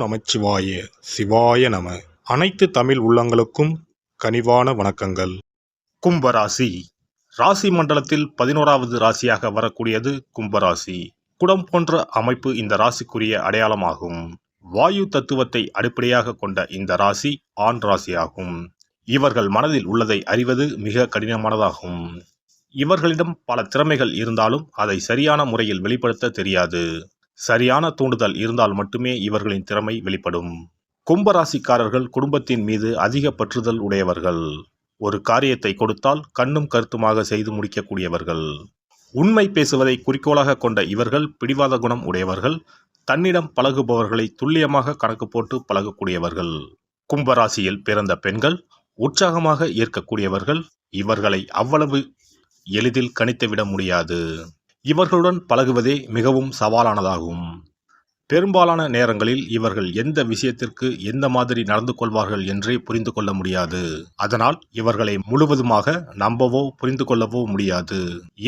நமச்சிவாய சிவாய நம. அனைத்து தமிழ் உள்ளங்களுக்கும் கனிவான வணக்கங்கள். கும்பராசி ராசி மண்டலத்தில் 11வது ராசியாக வரக்கூடியது கும்பராசி. குடம் போன்ற அமைப்பு இந்த ராசிக்குரிய அடையாளமாகும். வாயு தத்துவத்தை அடிப்படையாக கொண்ட இந்த ராசி ஆண் ராசியாகும். இவர்கள் மனதில் உள்ளதை அறிவது மிக கடினமானதாகும். இவர்களிடம் பல திறமைகள் இருந்தாலும் அதை சரியான முறையில் வெளிப்படுத்த தெரியாது. சரியான தூண்டுதல் இருந்தால் மட்டுமே இவர்களின் திறமை வெளிப்படும். கும்பராசிக்காரர்கள் குடும்பத்தின் மீது அதிக பற்றுதல் உடையவர்கள். ஒரு காரியத்தை கொடுத்தால் கண்ணும் கருத்துமாக செய்து முடிக்கக்கூடியவர்கள். உண்மை பேசுவதை குறிக்கோளாக கொண்ட இவர்கள் பிடிவாத குணம் உடையவர்கள். தன்னிடம் பழகுபவர்களை துல்லியமாக கணக்கு போட்டு பழகக்கூடியவர்கள். கும்பராசியில் பிறந்த பெண்கள் உற்சாகமாக ஏற்கக்கூடியவர்கள். இவர்களை அவ்வளவு எளிதில் கணித்துவிட முடியாது. இவர்களுடன் பழகுவதே மிகவும் சவாலானதாகும். பெரும்பாலான நேரங்களில் இவர்கள் எந்த விஷயத்திற்கு எந்த மாதிரி நடந்து கொள்வார்கள் என்றே புரிந்து கொள்ள முடியாது. அதனால் இவர்களை முழுவதுமாக நம்பவோ புரிந்து கொள்ளவோ முடியாது.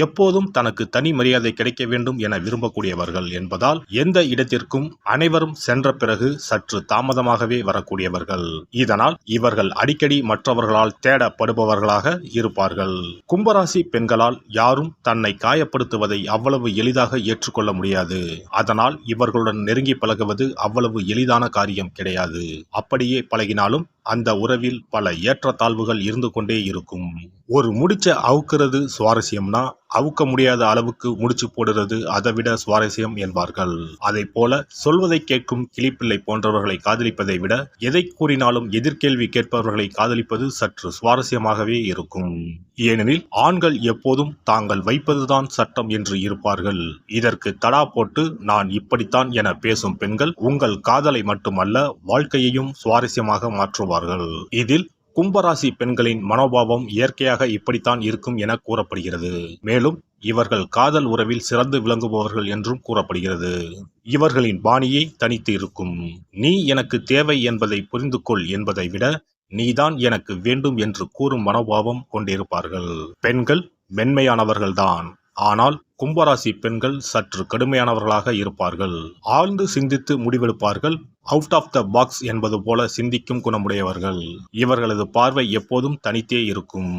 எப்போதும் தனக்கு தனி மரியாதை கிடைக்க வேண்டும் என விரும்பக்கூடியவர்கள் என்பதால் எந்த இடத்திற்கும் அனைவரும் சென்ற பிறகு சற்று தாமதமாகவே வரக்கூடியவர்கள். இதனால் இவர்கள் அடிக்கடி மற்றவர்களால் தேடப்படுபவர்களாக இருப்பார்கள். கும்பராசி பெண்களால் யாரும் தன்னை காயப்படுத்துவதை அவ்வளவு எளிதாக ஏற்றுக்கொள்ள முடியாது. அதனால் இவர்களுடன் நெருங்கி பழகுவது அவ்வளவு எளிதான காரியம் கிடையாது. அப்படியே பழகினாலும் அந்த உறவில் பல ஏற்றத்தாழ்வுகள் இருந்து கொண்டே இருக்கும். ஒரு முடிச்ச அவுக்கிறது சுவாரஸ்யம்னா அவுக்க முடியாத அளவுக்கு முடிச்சு போடுறது அதைவிட சுவாரஸ்யம் என்பார்கள். அதை போல சொல்வதை கேட்கும் கிளிப்பிள்ளை போன்றவர்களை காதலிப்பதை விட எதை கூறினாலும் எதிர்கேள்வி கேட்பவர்களை காதலிப்பது சற்று சுவாரஸ்யமாகவே இருக்கும். ஏனெனில் ஆண்கள் எப்போதும் தாங்கள் வைப்பதுதான் சட்டம் என்று இருப்பார்கள். இதற்கு தடா போட்டு நான் இப்படித்தான் என பேசும் பெண்கள் உங்கள் காதலை மட்டுமல்ல வாழ்க்கையையும் சுவாரஸ்யமாக மாற்றுவார்கள். இதில் கும்பராசி பெண்களின் மனோபாவம் இயற்கையாக இப்படித்தான் இருக்கும் என கூறப்படுகிறது. மேலும் இவர்கள் காதல் உறவில் சிறந்து விளங்குபவர்கள் என்றும் கூறப்படுகிறது. இவர்களின் பாணியை தனித்து இருக்கும். நீ எனக்கு தேவை என்பதை புரிந்து கொள் என்பதை விட நீதான் எனக்கு வேண்டும் என்று கூறும் மனோபாவம் கொண்டிருப்பார்கள். பெண்கள் மென்மையானவர்கள்தான். ஆனால் கும்பராசி பெண்கள் சற்று கடுமையானவர்களாக இருப்பார்கள். ஆழ்ந்து சிந்தித்து முடிவெடுப்பார்கள். அவுட் ஆஃப் த பாக்ஸ் என்பது போல சிந்திக்கும் குணமுடையவர்கள். இவர்களது பார்வை எப்போதும் தனித்தே இருக்கும்.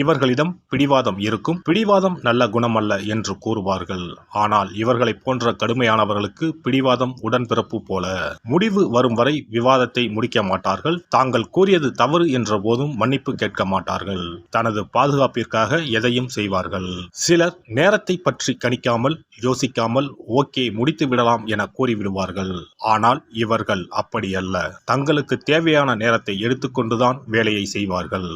இவர்களிடம் பிடிவாதம் இருக்கும். பிடிவாதம் நல்ல குணமல்ல என்று கூறுவார்கள். ஆனால் இவர்களை போன்ற கடுமையானவர்களுக்கு பிடிவாதம் உடன்பிறப்பு போல. முடிவு வரும் வரை விவாதத்தை முடிக்க மாட்டார்கள். தாங்கள் கூறியது தவறு என்ற போதும் மன்னிப்பு கேட்க மாட்டார்கள். தனது பாதுகாப்பிற்காக எதையும் செய்வார்கள். சிலர் நேரத்தை பற்றி கணிக்காமல் யோசிக்காமல் ஓகே முடித்து விடலாம் என கூறிவிடுவார்கள். ஆனால் இவர்கள் அப்படி அல்ல. தங்களுக்கு தேவையான நேரத்தை எடுத்துக்கொண்டுதான் வேலையை செய்வார்கள்.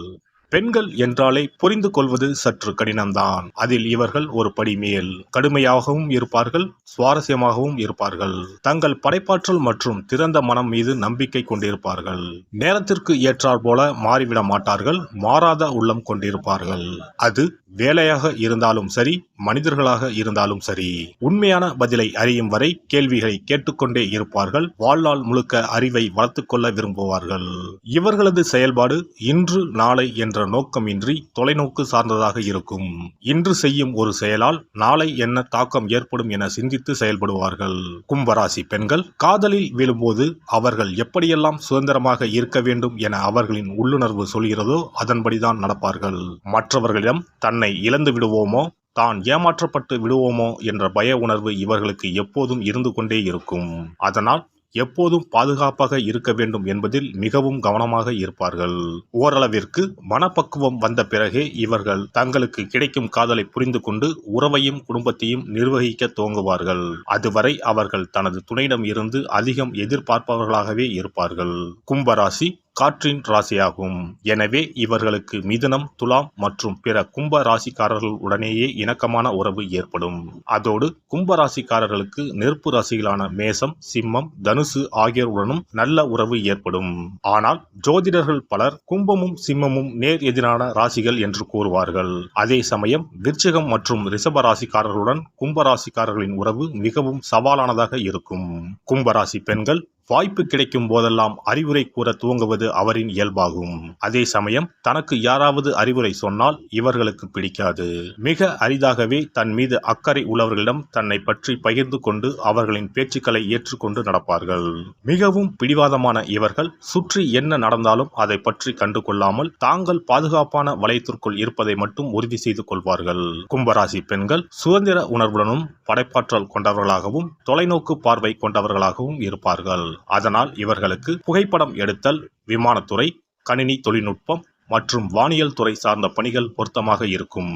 பெண்கள் என்றாலே புரிந்து கொள்வது சற்று கடினம்தான். அதில் இவர்கள் ஒரு படி மேல். கடுமையாகவும் இருப்பார்கள், சுவாரஸ்யமாகவும் இருப்பார்கள். தங்கள் படைப்பாற்றல் மற்றும் திறந்த மனம் மீது நம்பிக்கை கொண்டிருப்பார்கள். நேரத்திற்கு ஏற்றாற் போல மாறிவிட மாட்டார்கள். மாறாத உள்ளம் கொண்டிருப்பார்கள். அது வேலையாக இருந்தாலும் சரி, மனிதர்களாக இருந்தாலும் சரி. உண்மையான பதிலை அறியும் வரை கேள்விகளை கேட்டுக்கொண்டே இருப்பார்கள். வாழ்நாள் முழுக்க அறிவை வளர்த்துக் கொள்ள விரும்புவார்கள். இவர்களது செயல்பாடு இன்று நாளை என்ற நோக்கமின்றி தொலைநோக்கு சார்ந்ததாக இருக்கும். இன்று செய்யும் ஒரு செயலால் நாளை என்ன தாக்கம் ஏற்படும் என சிந்தித்து செயல்படுவார்கள். கும்பராசி பெண்கள் காதலில் விழும்போது அவர்கள் எப்படியெல்லாம் சுதந்திரமாக இருக்க வேண்டும் என அவர்களின் உள்ளுணர்வு சொல்கிறதோ அதன்படிதான் நடப்பார்கள். மற்றவர்களிடம் தன்னை இழந்து விடுவோமோ, தான் ஏமாற்றப்பட்டு விடுவோமோ என்ற பய உணர்வு இவர்களுக்கு எப்போதும் இருந்து கொண்டே இருக்கும். அதனால் எப்போதும் பாதுகாப்பாக இருக்க வேண்டும் என்பதில் மிகவும் கவனமாக இருப்பார்கள். ஓரளவிற்கு மனப்பக்குவம் வந்த பிறகே இவர்கள் தங்களுக்கு கிடைக்கும் காதலை புரிந்து கொண்டு உறவையும் குடும்பத்தையும் நிர்வகிக்க துவங்குவார்கள். அதுவரை அவர்கள் தனது துணையிடம் இருந்து அதிகம் எதிர்பார்ப்பவர்களாகவே இருப்பார்கள். கும்பராசி காற்றின் ராசியாகும். எனவே இவர்களுக்கு மிதுனம், துலாம் மற்றும் பிற கும்ப ராசிக்காரர்கள் உடனேயே இணக்கமான உறவு ஏற்படும். அதோடு கும்ப ராசிக்காரர்களுக்கு நெருப்பு ராசிகளான மேசம், சிம்மம், தனுசு ஆகியோருடனும் நல்ல உறவு ஏற்படும். ஆனால் ஜோதிடர்கள் பலர் கும்பமும் சிம்மமும் நேர் எதிரான ராசிகள் என்று கூறுவார்கள். அதே சமயம் விருச்சிகம் மற்றும் ரிஷப ராசிக்காரர்களுடன் கும்ப ராசிக்காரர்களின் உறவு மிகவும் சவாலானதாக இருக்கும். கும்பராசி பெண்கள் வாய்ப்பு கிடைக்கும் போதெல்லாம் அறிவுரை கூற துவங்குவது அவரின் இயல்பாகும். அதே சமயம் தனக்கு யாராவது அறிவுரை சொன்னால் இவர்களுக்கு பிடிக்காது. மிக அரிதாகவே தன் மீது அக்கறை உள்ளவர்களிடம் தன்னை பற்றி பகிர்ந்து கொண்டு அவர்களின் பேச்சுக்களை ஏற்றுக்கொண்டு நடப்பார்கள். மிகவும் பிடிவாதமான இவர்கள் சுற்றி என்ன நடந்தாலும் அதை பற்றி கண்டு கொள்ளாமல் தாங்கள் பாதுகாப்பான வளையத்திற்குள் இருப்பதை மட்டும் உறுதி செய்து கொள்வார்கள். கும்பராசி பெண்கள் சுதந்திர உணர்வுடனும் படைப்பாற்றல் கொண்டவர்களாகவும் தொலைநோக்கு பார்வை கொண்டவர்களாகவும் இருப்பார்கள். அதனால் இவர்களுக்கு புகைப்படம் எடுத்தல், விமானத்துறை, கணினி தொழில்நுட்பம் மற்றும் வானியல் துறை சார்ந்த பணிகள் பொருத்தமாக இருக்கும்.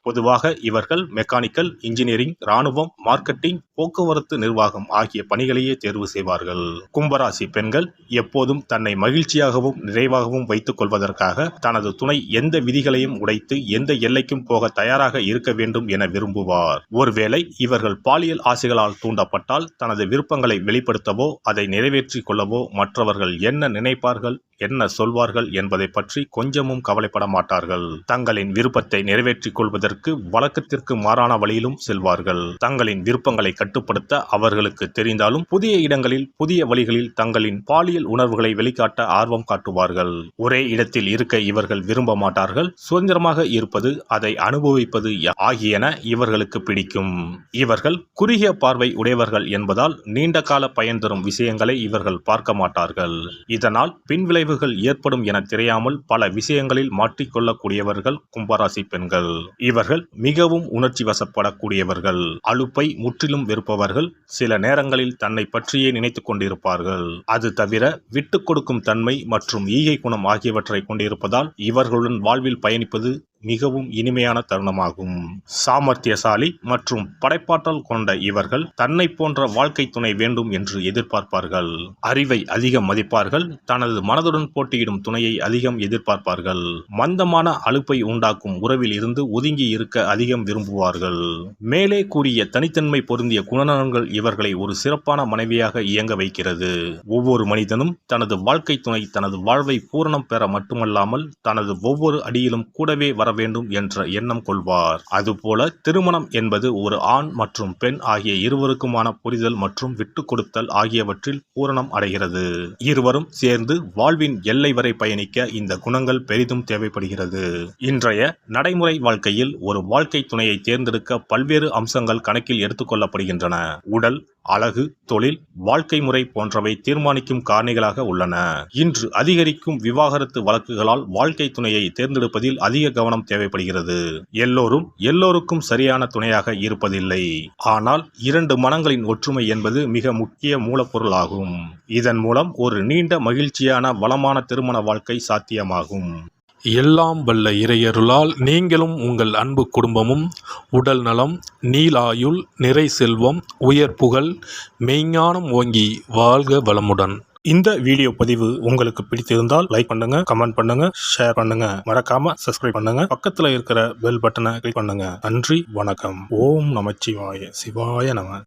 பொதுவாக இவர்கள் மெக்கானிக்கல், இன்ஜினியரிங், இராணுவம், மார்க்கெட்டிங், போக்குவரத்து நிர்வாகம் ஆகிய பணிகளையே தேர்வு செய்வார்கள். கும்பராசி பெண்கள் எப்போதும் தன்னை மகிழ்ச்சியாகவும் நிறைவாகவும் வைத்துக் கொள்வதற்காக தனது துணை எந்த விதிகளையும் உடைத்து எந்த எல்லைக்கும் போக தயாராக இருக்க வேண்டும் என விரும்புவார். ஒருவேளை இவர்கள் பாலியல் ஆசைகளால் தூண்டப்பட்டால் தனது விருப்பங்களை வெளிப்படுத்தவோ அதை நிறைவேற்றிக் கொள்ளவோ மற்றவர்கள் என்ன நினைப்பார்கள், என்ன சொல்வார்கள் என்பதை பற்றி கொஞ்சமும் கவலைப்பட மாட்டார்கள். தங்களின் விருப்பத்தை நிறைவேற்றிக் கொள்வதற்கு வழக்கத்திற்கு மாறான வழியிலும் செல்வார்கள். தங்களின் விருப்பங்களை கட்டுப்படுத்த அவர்களுக்கு தெரிந்தாலும் புதிய இடங்களில் புதிய வழிகளில் தங்களின் பாலியல் உணர்வுகளை வெளிக்காட்ட ஆர்வம் காட்டுவார்கள். ஒரே இடத்தில் இருக்க இவர்கள் விரும்ப மாட்டார்கள். சுதந்திரமாக இருப்பது, அதை அனுபவிப்பது ஆகியன இவர்களுக்கு பிடிக்கும். இவர்கள் குறுகிய பார்வை உடையவர்கள் என்பதால் நீண்ட கால பயன் தரும் விஷயங்களை இவர்கள் பார்க்க மாட்டார்கள். இதனால் பின்விளைவு ஏற்படும் என தெரியாமல் பல விஷயங்களில் மாற்றிக்கொள்ளக்கூடியவர்கள் கும்பராசி பெண்கள். இவர்கள் மிகவும் உணர்ச்சி வசப்படக்கூடியவர்கள். அலுப்பை முற்றிலும் வெறுப்பவர்கள். சில நேரங்களில் தன்னை பற்றியே நினைத்துக் கொண்டிருப்பார்கள். அது தவிர விட்டுக் கொடுக்கும் தன்மை மற்றும் ஈகை குணம் ஆகியவற்றை கொண்டிருப்பதால் இவர்களுடன் வாழ்வில் பயணிப்பது மிகவும் இனிமையான தருணமாகும். சாமர்த்தியசாலி மற்றும் படைப்பாற்றல் கொண்ட இவர்கள் தன்னை போன்ற வாழ்க்கை துணை வேண்டும் என்று எதிர்பார்ப்பார்கள். அறிவை அதிகம் மதிப்பார்கள். தனது மனதுடன் போட்டியிடும் துணையை அதிகம் எதிர்பார்ப்பார்கள். மந்தமான அலுப்பை உண்டாக்கும் உறவில் இருந்து ஒதுங்கி இருக்க அதிகம் விரும்புவார்கள். மேலே கூறிய தனித்தன்மை பொருந்திய குணநலன்கள் இவர்களை ஒரு சிறப்பான மனைவியாக இயங்க வைக்கிறது. ஒவ்வொரு மனிதனும் தனது வாழ்க்கை துணை தனது வாழ்வை பூரணம் பெற மட்டுமல்லாமல் தனது ஒவ்வொரு அடியிலும் கூடவே வர வேண்டும் என்ற எண்ணம் கொள்வார். அதுபோல திருமணம் என்பது ஒரு ஆண் மற்றும் பெண் ஆகிய இருவருக்குமான புரிதல் மற்றும் விட்டுக் கொடுத்தல் ஆகியவற்றில் பூரணம் அடைகிறது. இருவரும் சேர்ந்து வாழ்வின் எல்லை வரை பயணிக்க இந்த குணங்கள் பெரிதும் தேவைப்படுகிறது. இன்றைய நடைமுறை வாழ்க்கையில் ஒரு வாழ்க்கை துணையை தேர்ந்தெடுக்க பல்வேறு அம்சங்கள் கணக்கில் எடுத்துக்கொள்ளப்படுகின்றன. உடல், அழகு, தொழில், வாழ்க்கை முறை போன்றவை தீர்மானிக்கும் காரணிகளாக உள்ளன. இன்று அதிகரிக்கும் விவாகரத்து வழக்குகளால் வாழ்க்கை துணையை தேர்ந்தெடுப்பதில் அதிக கவனம் தேவைப்படுகிறது. எல்லோருக்கும் சரியான துணையாக இருப்பதில்லை. ஆனால் இரண்டு மனங்களின் ஒற்றுமை என்பது மிக முக்கிய மூலப்பொருளாகும். இதன் மூலம் ஒரு நீண்ட மகிழ்ச்சியான வளமான திருமண வாழ்க்கை சாத்தியமாகும். எல்லாம் வல்ல இறையருளால் நீங்களும் உங்கள் அன்பு குடும்பமும் உடல் நலம், நீளாயுள், நிறை செல்வம், உயர் புகழ், மெய்ஞானம் ஓங்கி வாழ்க வளமுடன். இந்த வீடியோ பதிவு உங்களுக்கு பிடித்திருந்தால் லைக் பண்ணுங்க, கமெண்ட் பண்ணுங்க, ஷேர் பண்ணுங்க, மறக்காம சப்ஸ்கிரைப் பண்ணுங்க, பக்கத்துல இருக்கிற பெல் பட்டனை கிளிக் பண்ணுங்க. நன்றி, வணக்கம். ஓம் நமச்சிவாய. சிவாய நம.